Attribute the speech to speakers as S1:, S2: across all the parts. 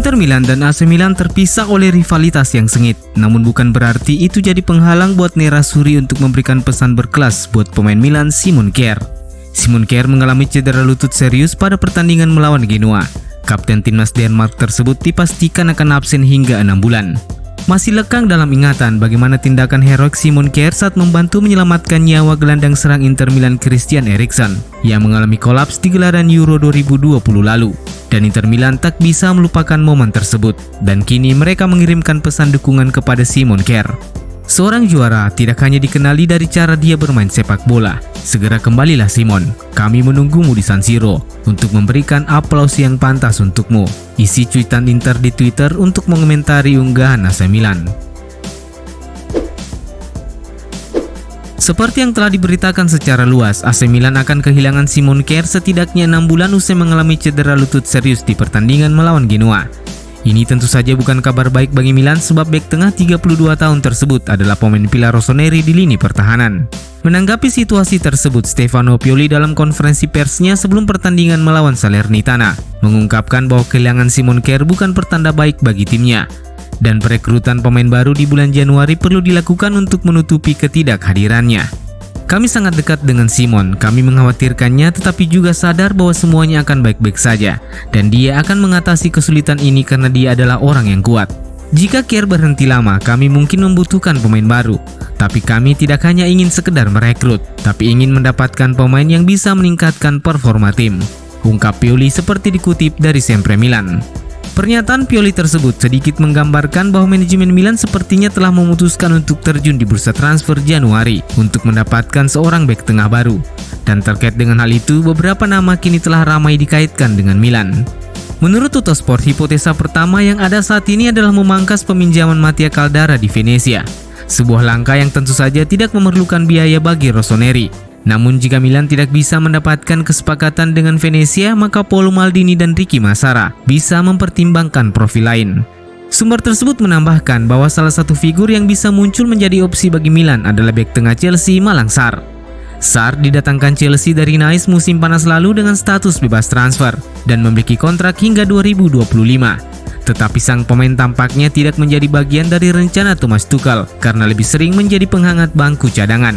S1: Inter Milan dan AC Milan terpisah oleh rivalitas yang sengit. Namun bukan berarti itu jadi penghalang buat Nerazzurri untuk memberikan pesan berkelas buat pemain Milan Simon Kjaer. Simon Kjaer mengalami cedera lutut serius pada pertandingan melawan Genoa. Kapten timnas Denmark tersebut dipastikan akan absen hingga 6 bulan. Masih lekang dalam ingatan bagaimana tindakan heroik Simon Kjaer saat membantu menyelamatkan nyawa gelandang serang Inter Milan Christian Eriksen yang mengalami kolaps di gelaran Euro 2020 lalu. Dan Inter Milan tak bisa melupakan momen tersebut, dan kini mereka mengirimkan pesan dukungan kepada Simon Kjaer. Seorang juara tidak hanya dikenali dari cara dia bermain sepak bola. Segera kembalilah Simon, kami menunggumu di San Siro untuk memberikan aplaus yang pantas untukmu. Isi cuitan Inter di Twitter untuk mengomentari unggahan AC Milan. Seperti yang telah diberitakan secara luas, AC Milan akan kehilangan Simon Kjaer setidaknya 6 bulan usai mengalami cedera lutut serius di pertandingan melawan Genoa. Ini tentu saja bukan kabar baik bagi Milan sebab bek tengah 32 tahun tersebut adalah pemain pilar rossoneri di lini pertahanan. Menanggapi situasi tersebut, Stefano Pioli dalam konferensi persnya sebelum pertandingan melawan Salernitana mengungkapkan bahwa kehilangan Simon Kjaer bukan pertanda baik bagi timnya. Dan perekrutan pemain baru di bulan Januari perlu dilakukan untuk menutupi ketidakhadirannya. Kami sangat dekat dengan Simon, kami mengkhawatirkannya tetapi juga sadar bahwa semuanya akan baik-baik saja. Dan dia akan mengatasi kesulitan ini karena dia adalah orang yang kuat. Jika Kjaer berhenti lama, kami mungkin membutuhkan pemain baru. Tapi kami tidak hanya ingin sekedar merekrut, tapi ingin mendapatkan pemain yang bisa meningkatkan performa tim. Ungkap Pioli seperti dikutip dari Sempre Milan. Pernyataan Pioli tersebut sedikit menggambarkan bahwa manajemen Milan sepertinya telah memutuskan untuk terjun di bursa transfer Januari untuk mendapatkan seorang bek tengah baru. Dan terkait dengan hal itu, beberapa nama kini telah ramai dikaitkan dengan Milan. Menurut Tuttosport, hipotesa pertama yang ada saat ini adalah memangkas peminjaman Mattia Caldara di Venezia. Sebuah langkah yang tentu saja tidak memerlukan biaya bagi rossoneri. Namun jika Milan tidak bisa mendapatkan kesepakatan dengan Venezia, maka Paolo Maldini dan Ricky Massara bisa mempertimbangkan profil lain. Sumber tersebut menambahkan bahwa salah satu figur yang bisa muncul menjadi opsi bagi Milan adalah bek tengah Chelsea Malang Sarr. Sarr didatangkan Chelsea dari Nice musim panas lalu dengan status bebas transfer dan memiliki kontrak hingga 2025. Tetapi sang pemain tampaknya tidak menjadi bagian dari rencana Thomas Tuchel karena lebih sering menjadi penghangat bangku cadangan.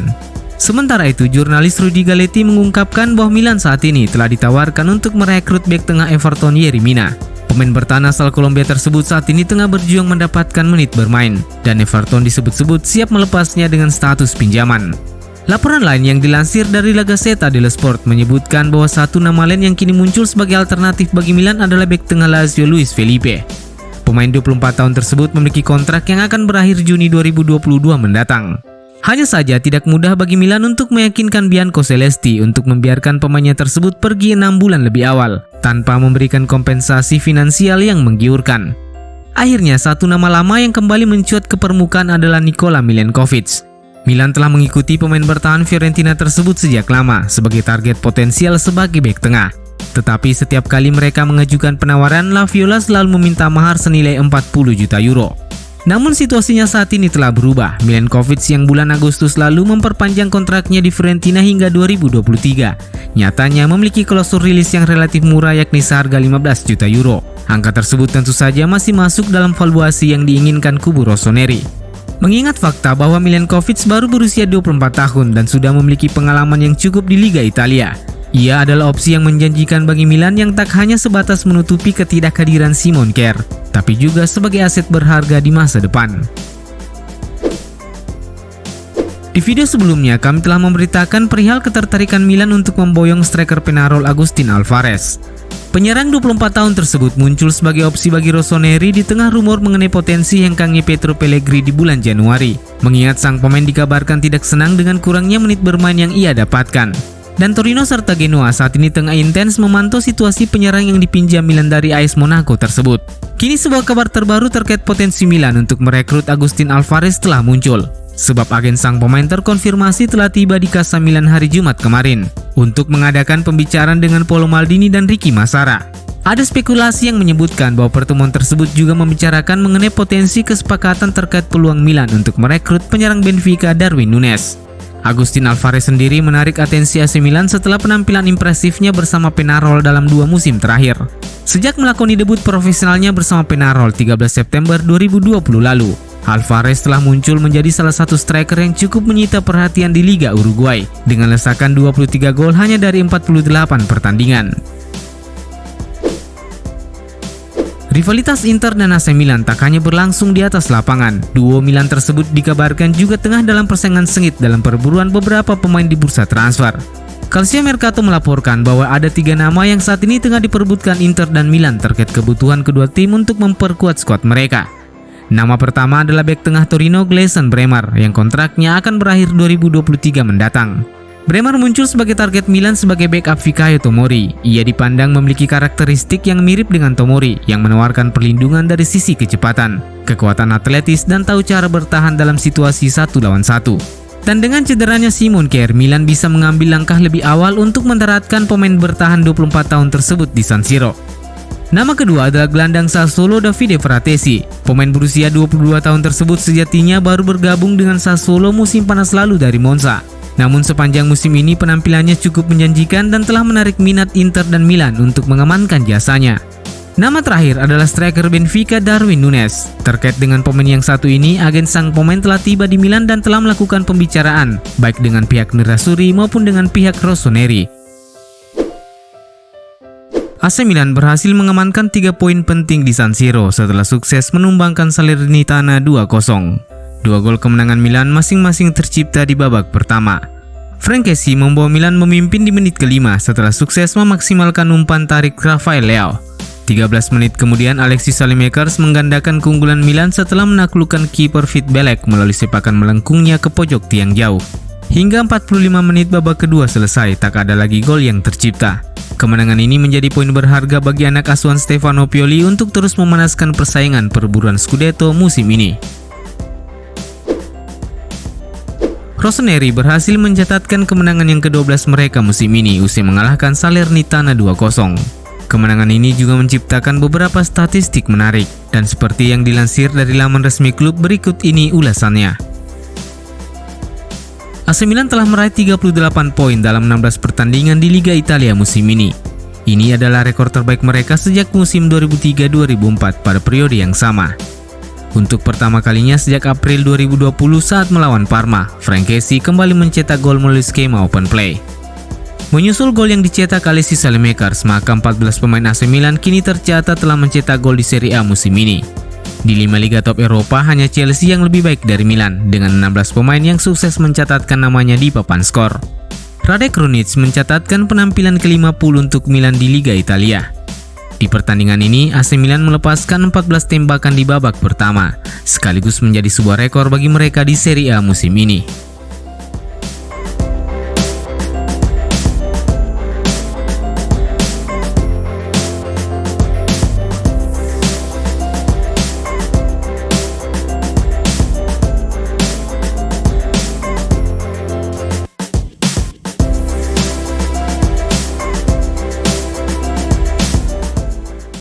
S1: Sementara itu, jurnalis Rudy Galetti mengungkapkan bahwa Milan saat ini telah ditawarkan untuk merekrut bek tengah Everton Yerry Mina. Pemain bertahan asal Kolombia tersebut saat ini tengah berjuang mendapatkan menit bermain, dan Everton disebut-sebut siap melepasnya dengan status pinjaman. Laporan lain yang dilansir dari La Gazzetta dello Sport menyebutkan bahwa satu nama lain yang kini muncul sebagai alternatif bagi Milan adalah bek tengah Lazio Luis Felipe. Pemain 24 tahun tersebut memiliki kontrak yang akan berakhir Juni 2022 mendatang. Hanya saja tidak mudah bagi Milan untuk meyakinkan Bianco Celesti untuk membiarkan pemainnya tersebut pergi 6 bulan lebih awal tanpa memberikan kompensasi finansial yang menggiurkan. Akhirnya satu nama lama yang kembali mencuat ke permukaan adalah Nikola Milenkovic. Milan telah mengikuti pemain bertahan Fiorentina tersebut sejak lama sebagai target potensial sebagai bek tengah. Tetapi setiap kali mereka mengajukan penawaran, La Viola selalu meminta mahar senilai 40 juta euro. Namun situasinya saat ini telah berubah. Milenkovic yang bulan Agustus lalu memperpanjang kontraknya di Fiorentina hingga 2023. Nyatanya memiliki klausul rilis yang relatif murah yakni seharga 15 juta euro. Angka tersebut tentu saja masih masuk dalam valuasi yang diinginkan kubu rossoneri. Mengingat fakta bahwa Milenkovic baru berusia 24 tahun dan sudah memiliki pengalaman yang cukup di Liga Italia, ia adalah opsi yang menjanjikan bagi Milan yang tak hanya sebatas menutupi ketidakhadiran Simon Kjaer, tapi juga sebagai aset berharga di masa depan. Di video sebelumnya, kami telah memberitakan perihal ketertarikan Milan untuk memboyong striker Penarol Agustin Alvarez. Penyerang 24 tahun tersebut muncul sebagai opsi bagi rossoneri di tengah rumor mengenai potensi hengkangnya Pietro Pellegrini di bulan Januari. Mengingat sang pemain dikabarkan tidak senang dengan kurangnya menit bermain yang ia dapatkan. Dan Torino serta Genoa saat ini tengah intens memantau situasi penyerang yang dipinjam Milan dari AS Monaco tersebut. Kini sebuah kabar terbaru terkait potensi Milan untuk merekrut Agustin Alvarez telah muncul. Sebab agen sang pemain terkonfirmasi telah tiba di Casa Milan hari Jumat kemarin untuk mengadakan pembicaraan dengan Paolo Maldini dan Ricky Massara. Ada spekulasi yang menyebutkan bahwa pertemuan tersebut juga membicarakan mengenai potensi kesepakatan terkait peluang Milan untuk merekrut penyerang Benfica Darwin Núñez. Agustin Alvarez sendiri menarik atensi AC Milan setelah penampilan impresifnya bersama Penarol dalam 2 musim terakhir. Sejak melakoni debut profesionalnya bersama Penarol 13 September 2020 lalu, Alvarez telah muncul menjadi salah satu striker yang cukup menyita perhatian di Liga Uruguay dengan lesakan 23 gol hanya dari 48 pertandingan. Rivalitas Inter dan AC Milan tak hanya berlangsung di atas lapangan. Duo Milan tersebut dikabarkan juga tengah dalam persaingan sengit dalam perburuan beberapa pemain di bursa transfer. Calciomercato melaporkan bahwa ada 3 nama yang saat ini tengah diperebutkan Inter dan Milan terkait kebutuhan kedua tim untuk memperkuat skuad mereka. Nama pertama adalah bek tengah Torino Gleison Bremer yang kontraknya akan berakhir 2023 mendatang. Bremer muncul sebagai target Milan sebagai backup Fikayo Tomori. Ia dipandang memiliki karakteristik yang mirip dengan Tomori yang menawarkan perlindungan dari sisi kecepatan, kekuatan atletis dan tahu cara bertahan dalam situasi 1 lawan 1. Dan dengan cederanya Simon Kjaer, Milan bisa mengambil langkah lebih awal untuk mendaratkan pemain bertahan 24 tahun tersebut di San Siro. Nama kedua adalah gelandang Sassuolo Davide Fratesi. Pemain berusia 22 tahun tersebut sejatinya baru bergabung dengan Sassuolo musim panas lalu dari Monza. Namun sepanjang musim ini penampilannya cukup menjanjikan dan telah menarik minat Inter dan Milan untuk mengamankan jasanya. Nama terakhir adalah striker Benfica Darwin Nunes. Terkait dengan pemain yang satu ini, agen sang pemain telah tiba di Milan dan telah melakukan pembicaraan baik dengan pihak Nerazzurri maupun dengan pihak Rossoneri. AC Milan berhasil mengamankan 3 poin penting di San Siro setelah sukses menumbangkan Salernitana 2-0. 2 gol kemenangan Milan masing-masing tercipta di babak pertama. Frank Kessie membawa Milan memimpin di menit ke-5 setelah sukses memaksimalkan umpan tarik Rafael Leao. 13 menit kemudian Alexis Saelemaekers menggandakan keunggulan Milan setelah menaklukkan kiper Fitbelek melalui sepakan melengkungnya ke pojok tiang jauh. Hingga 45 menit babak kedua selesai, tak ada lagi gol yang tercipta. Kemenangan ini menjadi poin berharga bagi anak asuhan Stefano Pioli untuk terus memanaskan persaingan perburuan Scudetto musim ini. Rossoneri berhasil mencatatkan kemenangan yang ke-12 mereka musim ini usai mengalahkan Salernitana 2-0. Kemenangan ini juga menciptakan beberapa statistik menarik, dan seperti yang dilansir dari laman resmi klub berikut ini ulasannya. AC Milan telah meraih 38 poin dalam 16 pertandingan di Liga Italia musim ini. Ini adalah rekor terbaik mereka sejak musim 2003-2004 pada periode yang sama. Untuk pertama kalinya sejak April 2020 saat melawan Parma, Frank Kessie kembali mencetak gol melalui skema open play. Menyusul gol yang dicetak Alexis Saelemaekers, maka 14 pemain AC Milan kini tercatat telah mencetak gol di Serie A musim ini. Di 5 liga top Eropa, hanya Chelsea yang lebih baik dari Milan, dengan 16 pemain yang sukses mencatatkan namanya di papan skor. Radek Krunic mencatatkan penampilan ke-50 untuk Milan di Liga Italia. Di pertandingan ini, AC Milan melepaskan 14 tembakan di babak pertama, sekaligus menjadi sebuah rekor bagi mereka di Serie A musim ini.